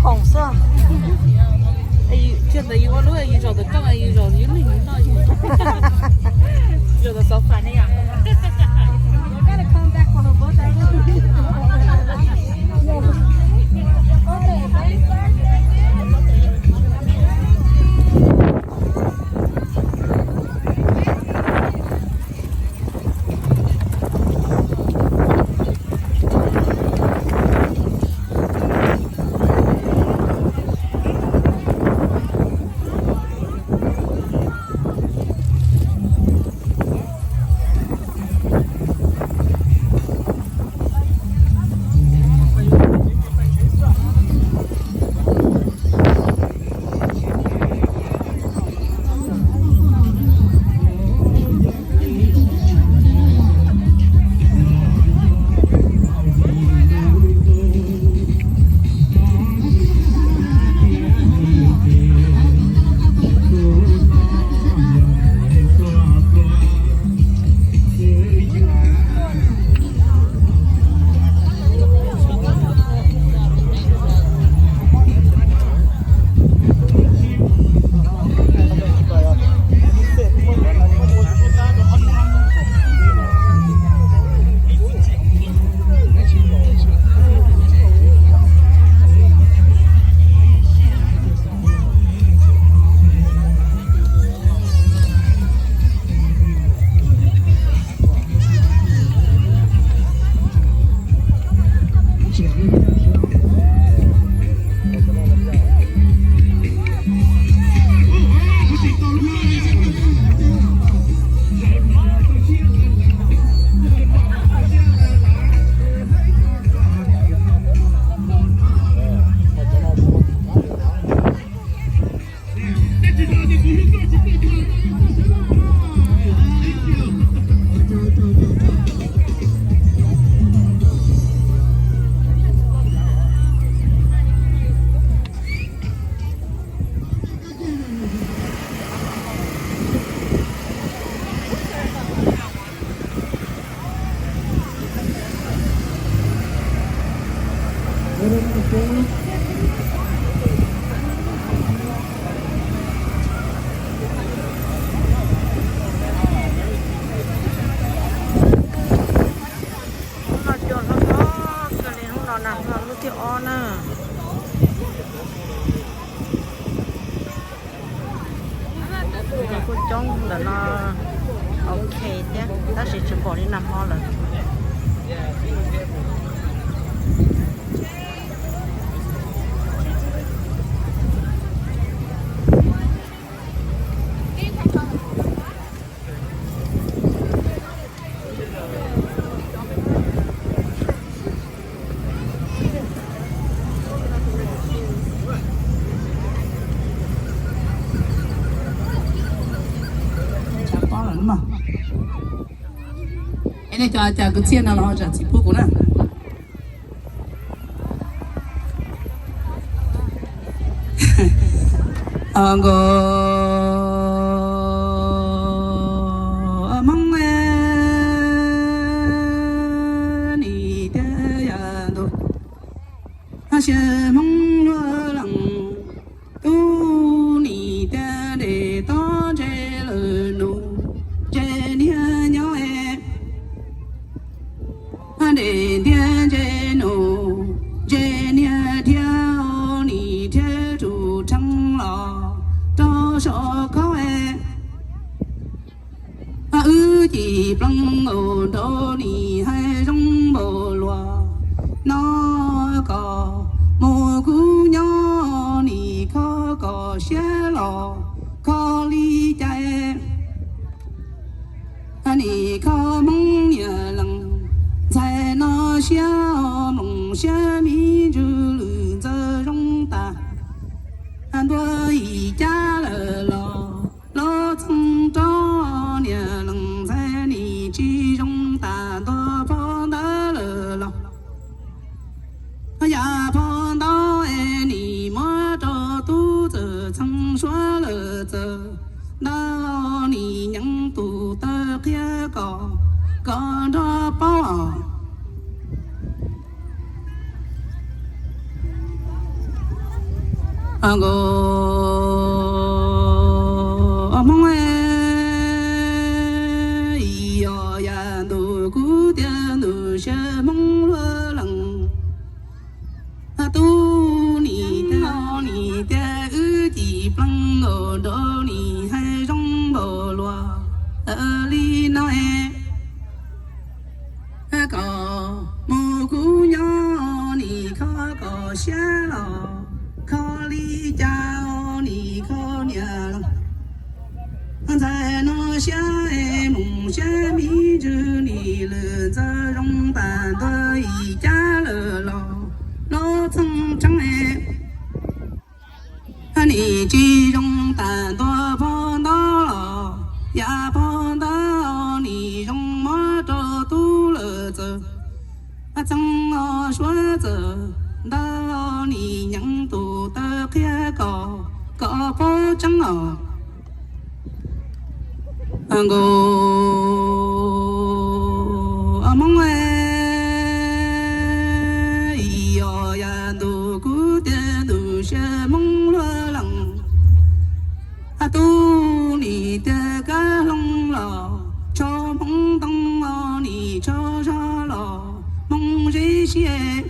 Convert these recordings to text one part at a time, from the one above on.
红色。哎，觉得我路一着的刚才一着的，有领导觉得早饭的呀。我刚才看在看到我在。cô trông là nó ok nhé, ta sẽ chụp bỏ đi nằm ho lần. Ini cuaca kecil na lo jadi buku na. Anggo among ni de ya do. Ashe mong lo lang tu ni de de to je le nu je ni nya e. Để thiên chế nụ chế nia theo ni thế chủ trăng lò cho số có e ư chỉ plong ở đó ni hay trong bờ loa nó có một cú nhỏ ni có xe lò có ly chạy ni có mong nhờ lần在那小梦下迷住路子中大，很多一家了老老从着年能在你其中大多碰到了老，呀碰到哎你摸着肚子曾说了这，那你娘肚的别搞。跟着包， go mong ai yo ya du gu dia du she mong lo lang tu ni ta ư chỉ plăng ngô đô ni hai rong bồ loa li nói có mù cú nhỏ ni khó có xa lò khó li chao ni khó nhà lòng在那下梦下迷着你了这容淡的一家了老老曾长哎你只容淡多碰到了也碰到你容么着都了这怎么说着到你娘都的开高高保证哦go mong ai yo ya du gu de du she mong lo lang tu ni de ga long lo cho mong dong lo ni cho ra lo mong ji xie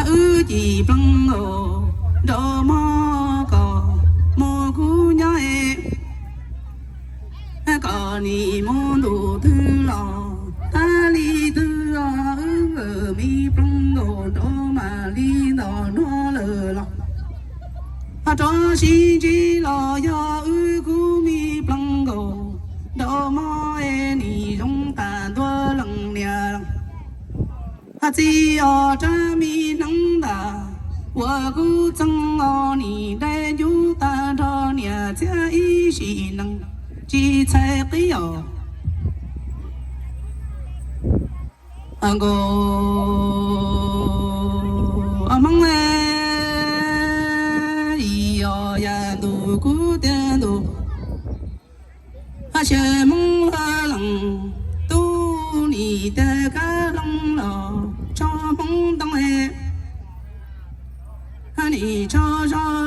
ư chỉ plăng lo do mo ko mo gu nya e có ni môn đồ thư lò ta li thư lò ở mi plong đồ đó mà li đò nó lờ lò cho si chi lò do ư cu mi plong đồ đó mò e ni rong ta đua lằng nhà chỉ ở cha mi nắng đà我姑曾哦你带就大着娘家一起能。chỉ thấy cái yo go mong ai yo ya du cu tiền du sẽ mong la lòng tu ni ta cá lòng lo cho mong đông e ni cho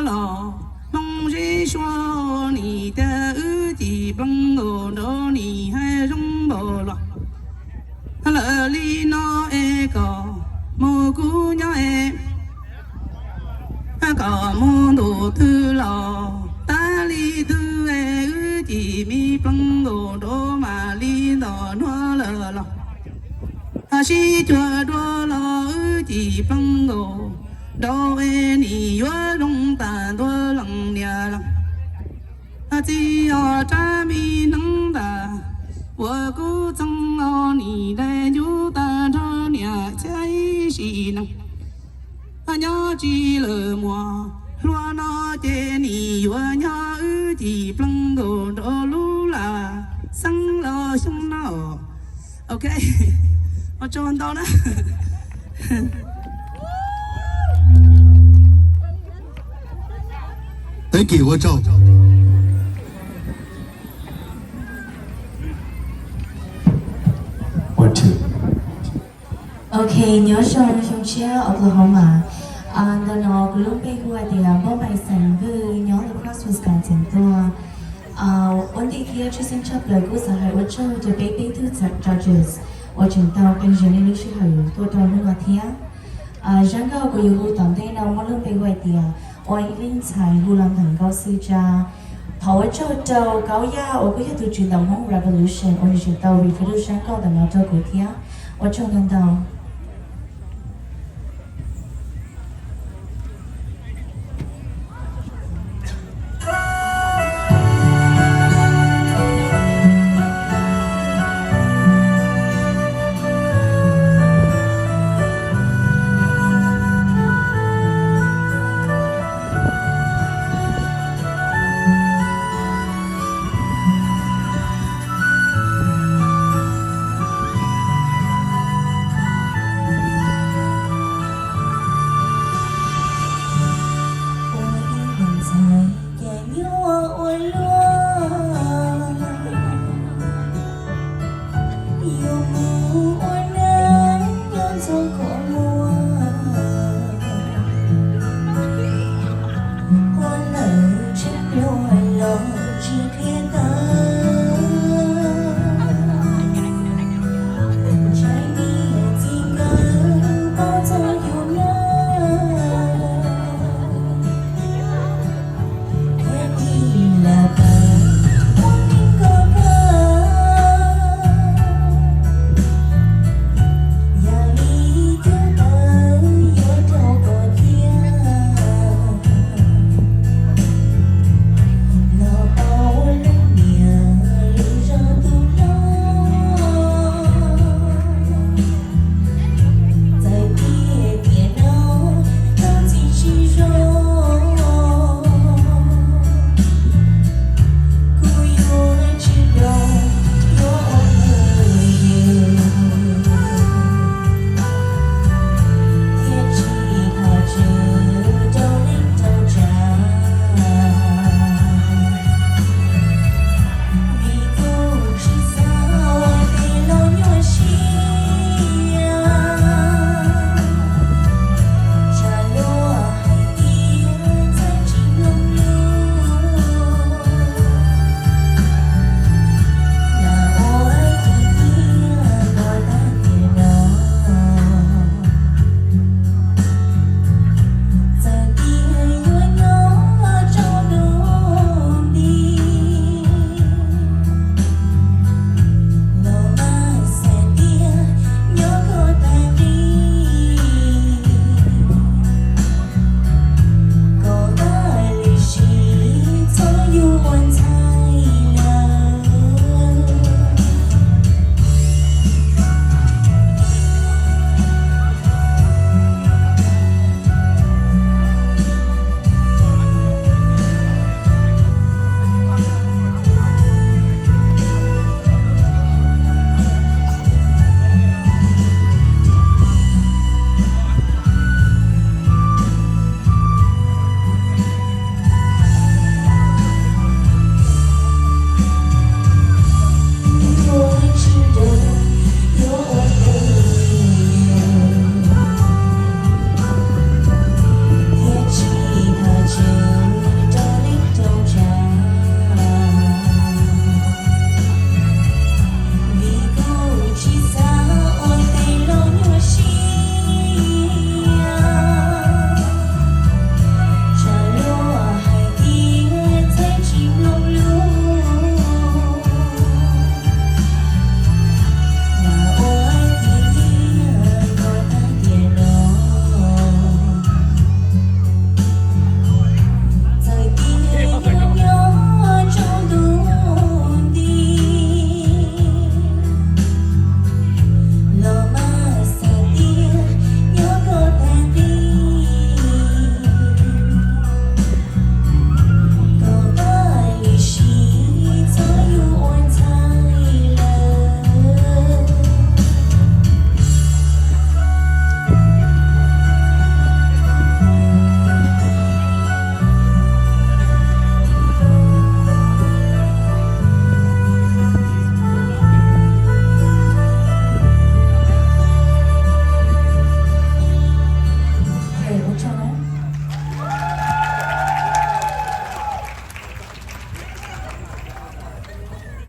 lo mong gì xóa ni ta ư chỉ bằng ngô đó ni hai rong bò lo lỡ li nó e có mô cú nhỏ e có mô đồ thư lò ta li thư e ư chỉ mi bằng ngô đó mà li đó nó lỡ lo si chua đua lo ư chỉ bằng ngô đâu e ni yo rong ta đua lằng nhà lằng chỉ ở cha mi nắng đà我姑曾哦你来就打着娘在一起能娘记了么罗那的你我娘儿子不能够着路啦生了兄了 OK 我做完到了Thank you, 我照。One, two. Okay, nhớ sông sông chia Oklahoma. Đó nó cứ lúc bây giờ thì bố bài sản với nhớ là cross Wisconsin tua. Vấn đề kia chỉ xin chấp lời của xã hội cho the baby to judges. 我知道跟着你是很多多那个天。然后我有当地呢，我諗俾佢哋我已經才胡諗能夠試着。頭一周就搞呀，我嗰一度轉到 Hmong Revolution，我就到 Revolution 搞到我做嗰啲，我做得到。